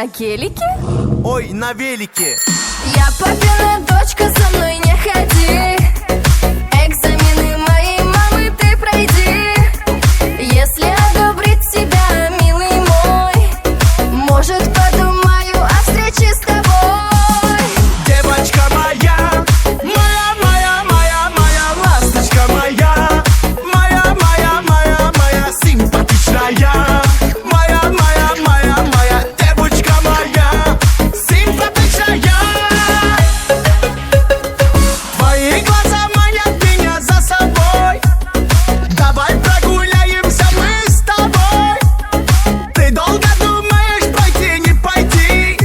На гелике? Ой, на велике. Я папина дочка, со мной не ходи. Экзамены моей мамы ты пройди. Если одобрит тебя, милый мой, может, подумаю о встрече с тобой. Девочка моя, моя, моя, моя, моя, ласточка моя, моя, моя, моя, моя, симпатичная. Моя, моя, моя, моя, девочка моя, симпатичная. Твои глаза манят меня за собой. Давай прогуляемся мы с тобой. Ты долго думаешь, пойти, не пойти.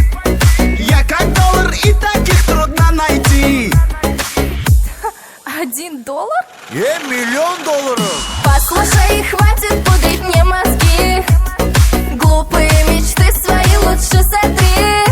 Я как доллар, и таких трудно найти. $1? $1 000 000. Послушай, хватит пудрить мне мозги. Глупые мечты свои лучше сотри.